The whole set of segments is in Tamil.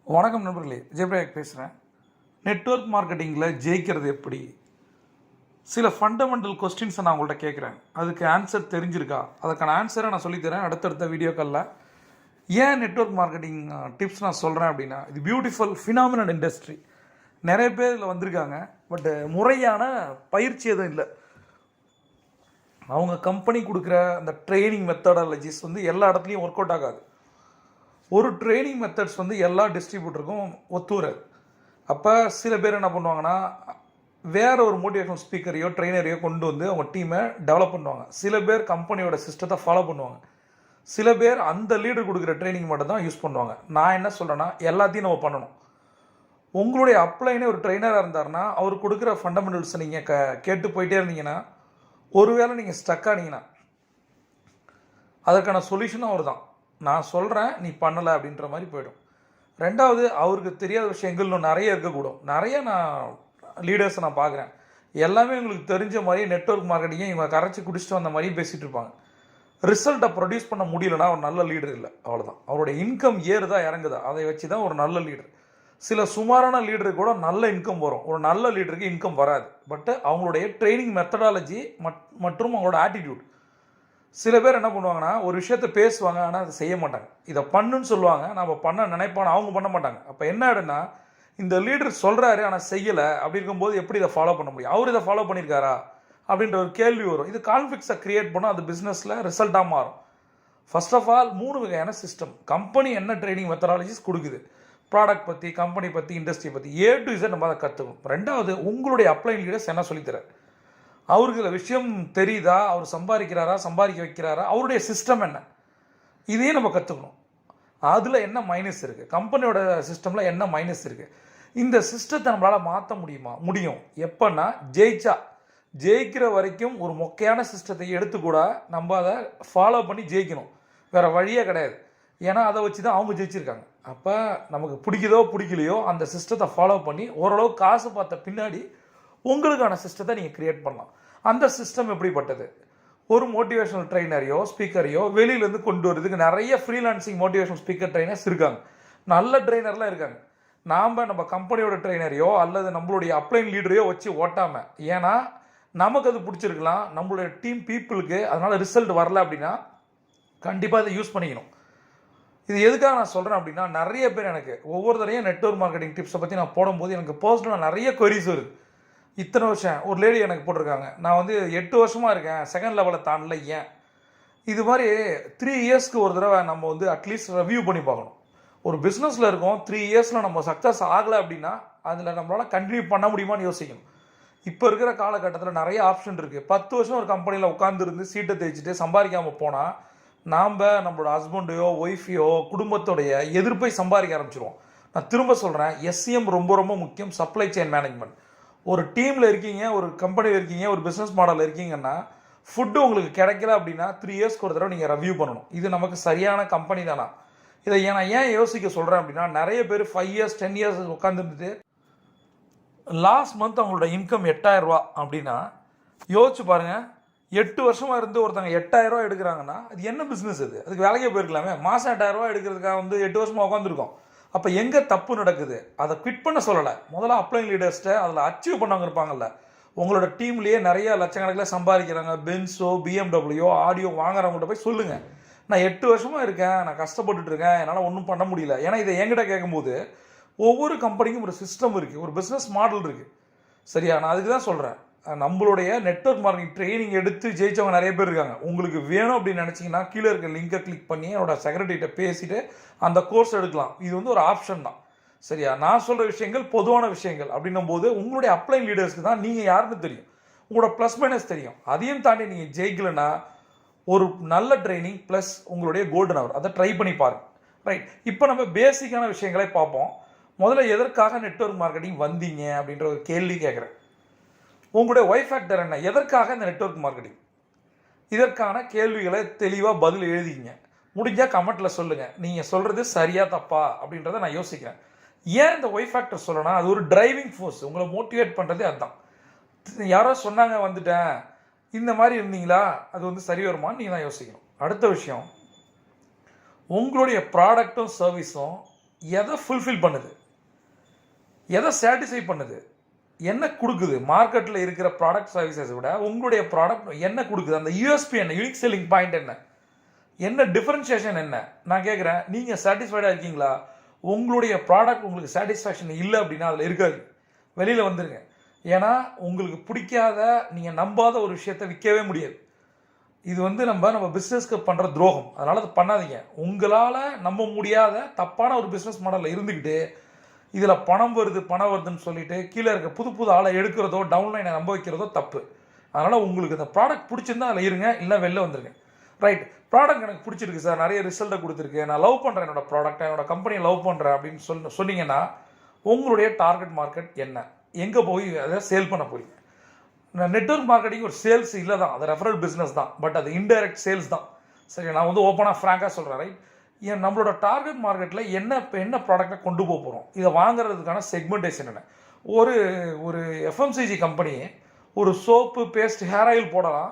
வணக்கம் நண்பர்களே, ஜெயபிரகாஷ் பேசுகிறேன். நெட்வொர்க் மார்க்கெட்டிங்கில் ஜெயிக்கிறது எப்படி? சில ஃபண்டமெண்டல் கொஸ்டின்ஸை நான் உங்கள்கிட்ட கேட்குறேன். அதுக்கு ஆன்சர் தெரிஞ்சிருக்கா? அதுக்கான ஆன்சரை நான் சொல்லித்தரேன் அடுத்தடுத்த வீடியோக்களில். ஏன் நெட்வொர்க் மார்க்கெட்டிங் டிப்ஸ் நான் சொல்கிறேன் அப்படின்னா, இது பியூட்டிஃபுல் ஃபினாமினல் இண்டஸ்ட்ரி. நிறைய பேர் இதில் வந்திருக்காங்க, பட் முறையான பயிற்சி எதுவும் இல்லை. அவங்க கம்பெனி கொடுக்குற அந்த ட்ரைனிங் மெத்தடாலஜிஸ் எல்லா இடத்துலையும் ஒர்க் அவுட் ஆகாது. ஒரு ட்ரைனிங் மெத்தட்ஸ் எல்லா டிஸ்ட்ரிபியூட்டருக்கும் ஒத்துவராது. அப்போ சில பேர் என்ன பண்ணுவாங்கன்னா, வேறு ஒரு மோட்டிவேஷனல் ஸ்பீக்கரையோ ட்ரெயினரையோ கொண்டு வந்து அவங்க டீமை டெவலப் பண்ணுவாங்க. சில பேர் கம்பெனியோட சிஸ்டத்தை ஃபாலோ பண்ணுவாங்க. சில பேர் அந்த லீடர் கொடுக்குற ட்ரைனிங் மட்டும் தான் யூஸ் பண்ணுவாங்க. நான் என்ன சொல்கிறேன்னா, எல்லாத்தையும் நம்ம பண்ணணும். உங்களுடைய அப்ளைனே ஒரு ட்ரெயினராக இருந்தாருன்னா, அவர் கொடுக்குற ஃபண்டமெண்டல்ஸை நீங்கள் கேட்டு போயிட்டே இருந்தீங்கன்னா, ஒருவேளை நீங்கள் ஸ்டக் ஆனீங்கன்னா அதற்கான சொல்யூஷனும் அவர் தான். நான் சொல்கிறேன், நீ பண்ணலை அப்படின்ற மாதிரி போயிடும். ரெண்டாவது, அவருக்கு தெரியாத விஷயங்கள் இன்னும் நிறைய இருக்கக்கூடும். நிறைய நான் லீடர்ஸை நான் பார்க்குறேன், எல்லாமே உங்களுக்கு தெரிஞ்ச மாதிரி நெட்வொர்க் மார்க்கெட்டிங்கை இவங்க கரைச்சி குடிச்சிட்டு வந்த மாதிரியும் பேசிகிட்டு இருப்பாங்க. ரிசல்ட்டை ப்ரொடியூஸ் பண்ண முடியலன்னா ஒரு நல்ல லீடர் இல்லை, அவ்வளோதான். அவருடைய இன்கம் ஏறுதா இறங்குதா அதை வச்சு தான் ஒரு நல்ல லீடர். சில சுமாரான லீடருக்கு கூட நல்ல இன்கம் வரும், ஒரு நல்ல லீடருக்கு இன்கம் வராது. பட்டு அவங்களுடைய ட்ரைனிங் மெத்தடாலஜி மற்றும் அவங்களோட ஆட்டிடியூட். சில பேர் என்ன பண்ணுவாங்கன்னா, ஒரு விஷயத்த பேசுவாங்க, ஆனால் அதை செய்ய மாட்டாங்க. இதை பண்ணுன்னு சொல்லுவாங்க, நம்ம பண்ண நினைப்பான அவங்க பண்ண மாட்டாங்க. அப்போ என்ன ஆகிடுன்னா, இந்த லீடர் சொல்கிறாரு ஆனால் செய்யலை. அப்படி இருக்கும்போது எப்படி இதை ஃபாலோ பண்ண முடியும்? அவர் இதை ஃபாலோ பண்ணியிருக்காரா அப்படின்ற ஒரு கேள்வி வரும். இது கான்ஃப்ளிக்ஸை க்ரியேட் பண்ணால் அது பிஸ்னஸில் ரிசல்ட்டாக மாறும். ஃபர்ஸ்ட் ஆஃப் ஆல் 3 வகையான சிஸ்டம். கம்பெனி என்ன ட்ரைனிங் மெத்தடாலஜிஸ் கொடுக்குது, ப்ராடக்ட் பற்றி, கம்பெனி பற்றி, இண்டஸ்ட்ரி பற்றி, A to Z நம்ம அதை கற்றுக்கணும். ரெண்டாவது, உங்களுடைய அப்ளைன் லீடர்ஸ் என்ன சொல்லித்தரார், அவருக்கு இந்த விஷயம் தெரியுதா, அவர் சம்பாதிக்கிறாரா, சம்பாதிக்க வைக்கிறாரா, அவருடைய சிஸ்டம் என்ன, இதையும் நம்ம கற்றுக்கணும். அதில் என்ன மைனஸ் இருக்குது, கம்பெனியோட சிஸ்டமில் என்ன மைனஸ் இருக்குது, இந்த சிஸ்டத்தை நம்மளால் மாற்ற முடியும். எப்போன்னா, ஜெயிக்கிற வரைக்கும் ஒரு மொக்கையான சிஸ்டத்தை எடுத்துக்கூட நம்ம அதை ஃபாலோ பண்ணி ஜெயிக்கணும். வேறு வழியே கிடையாது. ஏன்னா அதை வச்சு தான் அவங்க ஜெயிச்சிருக்காங்க. அப்போ நமக்கு பிடிக்குதோ பிடிக்கலையோ அந்த சிஸ்டத்தை ஃபாலோ பண்ணி ஓரளவு காசு பார்த்த பின்னாடி உங்களுக்கான சிஸ்டத்தை நீங்கள் க்ரியேட் பண்ணலாம். அந்த சிஸ்டம் எப்படிப்பட்டது? ஒரு மோட்டிவேஷனல் ட்ரெயினரையோ ஸ்பீக்கரையோ வெளியிலேருந்து கொண்டு வரதுக்கு நிறைய ஃப்ரீலான்சிங் மோட்டிவேஷனல் ஸ்பீக்கர் ட்ரெயினர்ஸ் இருக்காங்க, நல்ல ட்ரெயினர்லாம் இருக்காங்க. நம்ம கம்பெனியோட ட்ரெயினரையோ அல்லது நம்மளுடைய அப்ளைன் லீடரையோ வச்சு ஓட்டாமல், ஏன்னா நமக்கு அது பிடிச்சிருக்கலாம், நம்மளுடைய டீம் பீப்புளுக்கு அதனால் ரிசல்ட் வரல அப்படின்னா கண்டிப்பாக அதை யூஸ் பண்ணிக்கணும். இது எதுக்காக நான் சொல்கிறேன் அப்படின்னா, நிறைய பேர் எனக்கு ஒவ்வொரு தடையும் நெட்வொர்க் மார்க்கெட்டிங் டிப்ஸை பற்றி நான் போடும்போது எனக்கு பர்சனலாக நிறைய கொரிஸ் வருது. இத்தனை வருஷம் ஒரு லேடி எனக்கு போட்டிருக்காங்க, நான் 8 வருஷமாக இருக்கேன், செகண்ட் லெவலில் தாண்டல, ஏன்? இது மாதிரி 3 இயர்ஸ்க்கு ஒரு தடவை நம்ம அட்லீஸ்ட் ரிவ்யூ பண்ணி பார்க்கணும். ஒரு பிஸ்னஸில் இருக்கோம், 3 இயர்ஸில் நம்ம சக்ஸஸ் ஆகலை அப்படின்னா அதில் நம்மளால் கண்டினியூ பண்ண முடியுமான்னு யோசிக்கணும். இப்போ இருக்கிற காலகட்டத்தில் நிறைய ஆப்ஷன் இருக்குது. 10 வருஷம் ஒரு கம்பெனியில் உட்காந்துருந்து சீட்டை தேய்ச்சிட்டு சம்பாதிக்காமல் போனால் நம்மளோட ஹஸ்பண்டையோ ஒய்ஃபையோ குடும்பத்தோடைய எதிர்ப்பை சம்பாதிக்க ஆரம்பிச்சிருவோம். நான் திரும்ப சொல்கிறேன், SCM ரொம்ப ரொம்ப முக்கியம். Supply chain management. ஒரு டீமில் இருக்கீங்க, ஒரு கம்பெனியில் இருக்கீங்க, ஒரு பிஸ்னஸ் மாடலில் இருக்கீங்கன்னா, ஃபுட்டு உங்களுக்கு கிடைக்கல அப்படின்னா 3 இயர்ஸ்க்கு ஒரு தடவை நீங்கள் ரிவ்யூ பண்ணணும். இது நமக்கு சரியான கம்பெனி தானா? இதை நான் ஏன் யோசிக்க சொல்கிறேன் அப்படின்னா, நிறைய பேர் 5 இயர்ஸ் 10 இயர்ஸ் உட்காந்துருந்துட்டு லாஸ்ட் மந்த் அவங்களோட இன்கம் 8000 ரூபா அப்படின்னா யோசிச்சு பாருங்கள். 8 வருஷமாக இருந்து ஒருத்தங்க 8000 ரூபா எடுக்கிறாங்கன்னா அது என்ன பிஸ்னஸ்? அதுக்கு வேலைக்கே போயிருக்கலாமே. மாதம் 8000 ரூபா எடுக்கிறதுக்காக 8 வருஷமாக உட்காந்துருக்கோம். அப்போ எங்கே தப்பு நடக்குது? அதை குவிட் பண்ண சொல்லலை. முதல்ல அப்ளைன் லீடர்ஸ்ட்டை அதில் அச்சீவ் பண்ணவங்க இருப்பாங்கல்ல, உங்களோட டீம்லேயே நிறைய லட்சக்கணக்கில் சம்பாதிக்கிறாங்க, பென்ஸோ BMW ஆடியோ வாங்குறவங்கள்ட்ட போய் சொல்லுங்கள், நான் 8 வருஷமாக இருக்கேன், நான் கஷ்டப்பட்டுட்டு இருக்கேன், என்னால் ஒன்றும் பண்ண முடியல. ஏன்னா இதை என்கிட்ட கேட்கும்போது ஒவ்வொரு கம்பெனிக்கும் ஒரு சிஸ்டம் இருக்குது, ஒரு பிஸ்னஸ் மாடல் இருக்குது. சரியா? நான் அதுக்கு தான் சொல்கிறேன், நம்மளுடைய நெட்வொர்க் மார்க்கெட்டிங் ட்ரைனிங் எடுத்து ஜெயிச்சவங்க நிறைய பேர் இருக்காங்க. உங்களுக்கு வேணும் அப்படின்னு நினச்சிங்கன்னா கீழே இருக்க லிங்கை கிளிக் பண்ணி என்னோட செக்ரட்டரிகிட்ட பேசிட்டு அந்த கோர்ஸ் எடுக்கலாம். இது ஒரு ஆப்ஷன் தான். சரியா? நான் சொல்கிற விஷயங்கள் பொதுவான விஷயங்கள் அப்படின்னும் போது உங்களுடைய அப்ளைன் லீடர்ஸ்க்கு தான் நீங்கள் யாருன்னு தெரியும், உங்களோட ப்ளஸ் மைனஸ் தெரியும். அதையும் தாண்டி நீங்கள் ஜெயிக்கலைன்னா ஒரு நல்ல ட்ரைனிங் ப்ளஸ் உங்களுடைய கோல்டன் அவர், அதை ட்ரை பண்ணி பாருங்கள். ரைட், இப்போ நம்ம பேசிக்கான விஷயங்களை பார்ப்போம். முதல்ல எதற்காக நெட்வொர்க் மார்க்கெட்டிங் வந்தீங்க அப்படின்ற ஒரு கேள்வி கேட்குறேன். உங்களுடைய ஒய் ஃபேக்டர் என்ன? எதற்காக இந்த நெட்வொர்க் மார்க்கெட்டிங்? இதற்கான கேள்விகளை தெளிவாக பதில் எழுதிங்க. முடிஞ்சால் கமெண்ட்டில் சொல்லுங்கள், நீங்கள் சொல்கிறது சரியா தப்பா அப்படின்றத நான் யோசிக்கிறேன். ஏன் இந்த ஒய் ஃபேக்டர் சொல்லணும்? அது ஒரு டிரைவிங் ஃபோர்ஸ், உங்களை மோட்டிவேட் பண்ணுறதே அதுதான். யாரோ சொன்னாங்க வந்துட்டேன், இந்த மாதிரி இருந்தீங்களா, அது சரி வருமானு நீங்கள் தான் யோசிக்கணும். அடுத்த விஷயம், உங்களுடைய ப்ராடக்ட்டும் சர்வீஸும் எதை ஃபுல்ஃபில் பண்ணுது, எதை சாட்டிஸ்ஃபை பண்ணுது, என்ன கொடுக்குது. மார்க்கெட்டில் இருக்கிற ப்ராடக்ட் சர்வீசஸை விட உங்களுடைய ப்ராடக்ட் என்ன கொடுக்குது, அந்த யூஎஸ்பி என்ன, யூனிக் செல்லிங் பாயிண்ட் என்ன டிஃபரன்ஷியேஷன் என்ன. நான் கேட்குறேன், நீங்கள் சாட்டிஸ்ஃபைடாக இருக்கீங்களா? உங்களுடைய ப்ராடக்ட் உங்களுக்கு சாட்டிஸ்ஃபேக்ஷன் இல்லை அப்படின்னா அதில் இருக்காது, வெளியில் வந்துடுங்க. ஏன்னா உங்களுக்கு பிடிக்காத, நீங்கள் நம்பாத ஒரு விஷயத்தை விற்கவே முடியாது. இது நம்ம பிஸ்னஸ்க்கு பண்ணுற துரோகம். அதனால் அதை பண்ணாதீங்க. உங்களால் நம்ப முடியாத தப்பான ஒரு பிஸ்னஸ் மாடலில் இருந்துக்கிட்டு இதில் பணம் வருதுன்னு சொல்லிட்டு கீழே இருக்க புது ஆளை எடுக்கிறதோ டவுன்லைனை நம்ப வைக்கிறதோ தப்பு. அதனால் உங்களுக்கு இந்த ப்ராடக்ட் பிடிச்சிருந்தா அதில் இருங்க, இல்லை வெளில வந்துருங்க. ரைட், ப்ராடக்ட் எனக்கு பிடிச்சிருக்கு சார், நிறைய ரிசல்ட்டை கொடுத்துருக்கு, நான் லவ் பண்ணுறேன் என்னோட ப்ராடக்ட்டை, என்னோட கம்பெனியை லவ் பண்ணுறேன் அப்படின்னு சொன்னீங்கன்னா உங்களுடைய டார்கெட் மார்க்கெட் என்ன, எங்கே போய் அதை சேல் பண்ண போறீங்க. நெட்வொர்க் மார்க்கெட்டிங் ஒரு சேல்ஸ் இல்லை தான், அது ரெஃபரல் பிஸ்னஸ் தான், பட் அது இன்டைரக்ட் சேல்ஸ் தான். சரி, நான் ஓப்பனாக ஃப்ராங்காக சொல்கிறேன். ரைட், நம்மளோட டார்கெட் மார்க்கெட்டில் என்ன ப்ராடக்டை கொண்டு போக போகிறோம், இதை வாங்குறதுக்கான செக்மெண்டேஷன் என்ன. ஒரு எஃப்எம்சிஜி கம்பெனி ஒரு சோப்பு, பேஸ்ட், ஹேர் ஆயில் போடலாம்.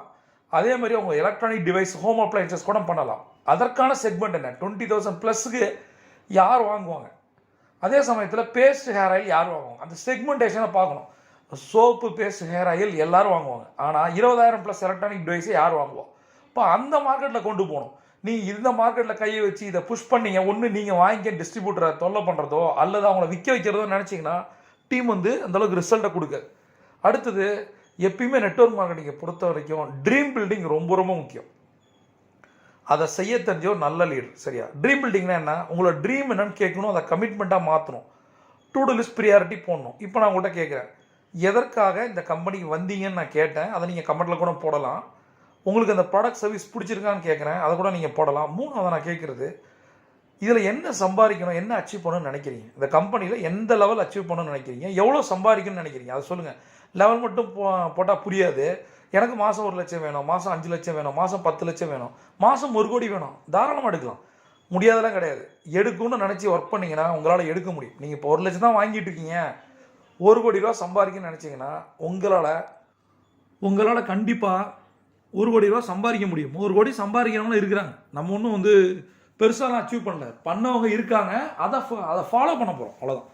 அதே மாதிரி அவங்க எலக்ட்ரானிக் டிவைஸ், ஹோம் அப்ளையன்சஸ் கூட பண்ணலாம். அதற்கான செக்மெண்ட் என்ன, 20,000 +க்கு யார் வாங்குவாங்க. அதே சமயத்தில் பேஸ்ட், ஹேர் ஆயில் யார் வாங்குவாங்க, அந்த செக்மெண்டேஷனை பார்க்கணும். சோப்பு, பேஸ்ட், ஹேர் ஆயில் எல்லாரும் வாங்குவாங்க. ஆனால் 20,000+ எலக்ட்ரானிக் டிவைஸை யார் வாங்குவோம். இப்போ அந்த மார்க்கெட்டில் கொண்டு போகணும். நீங்கள் இந்த மார்க்கெட்டில் கையை வச்சு இதை புஷ் பண்ணீங்க, ஒன்று நீங்கள் வாங்கிக்க டிஸ்ட்ரிபியூட்டரை தொல்லை பண்ணுறதோ அல்லது அவங்கள விற்க வைக்கிறதோ நினச்சிங்கன்னா டீம் அந்தளவுக்கு ரிசல்ட்டை கொடுக்காது. அடுத்தது, எப்பயுமே நெட்வொர்க் மார்க்கெட்டிங்கை பொறுத்த வரைக்கும் ட்ரீம் பில்டிங் ரொம்ப ரொம்ப முக்கியம். அதை செய்ய தெரிஞ்ச ஒரு நல்ல லீடர். சரியா, ட்ரீம் பில்டிங்னா என்ன, உங்களோட ட்ரீம் என்னன்னு கேட்கணும், அதை கமிட்மெண்ட்டாக மாற்றணும், டு டூ லிஸ்ட் ப்ரியாரிட்டி போடணும். இப்போ நான் உங்கள்கிட்ட கேட்குறேன், எதற்காக இந்த கம்பெனிக்கு வந்தீங்கன்னு நான் கேட்டேன், அதை நீங்கள் கமெண்ட்டில் கூட போடலாம். உங்களுக்கு அந்த ப்ராடக்ட் சர்வீஸ் பிடிச்சிருக்கான்னு கேட்குறேன், அதை கூட நீங்கள் போடலாம். மூணாவது நான் கேட்குறது, இதில் என்ன சம்பாதிக்கணும், என்ன அச்சீவ் பண்ணணும்னு நினைக்கிறீங்க, இந்த கம்பெனியில் எந்த லெவல் அச்சீவ் பண்ணணும்னு நினைக்கிறீங்க, எவ்வளோ சம்பாதிக்கணும்னு நினைக்கிறீங்க, அதை சொல்லுங்கள். லெவல் மட்டும் போட்டால் புரியாது. எனக்கு மாதம் 1 லட்சம் வேணும், மாதம் 5 லட்சம் வேணும், மாதம் 10 லட்சம் வேணும், மாதம் 1 கோடி வேணும், தாராளமாக எடுக்கலாம். முடியாதெல்லாம் கிடையாது. எடுக்கணும்னு நினச்சி ஒர்க் பண்ணிங்கன்னா உங்களால் எடுக்க முடியும். நீங்கள் இப்போ 1 லட்சம் தான் வாங்கிட்டு இருக்கீங்க, 1 கோடி ரூபா சம்பாதிக்கணும்னு நினச்சிங்கன்னா உங்களால் கண்டிப்பாக 1 கோடி ரூபா சம்பாதிக்க முடியும். 1 கோடி சம்பாதிக்கிறவங்களும் இருக்கிறாங்க. நம்ம ஒன்றும் பெருசாலாம் அச்சீவ் பண்ணல, பண்ணவங்க இருக்காங்க. அதை ஃபாலோ பண்ண போகிறோம், அவ்வளோதான்.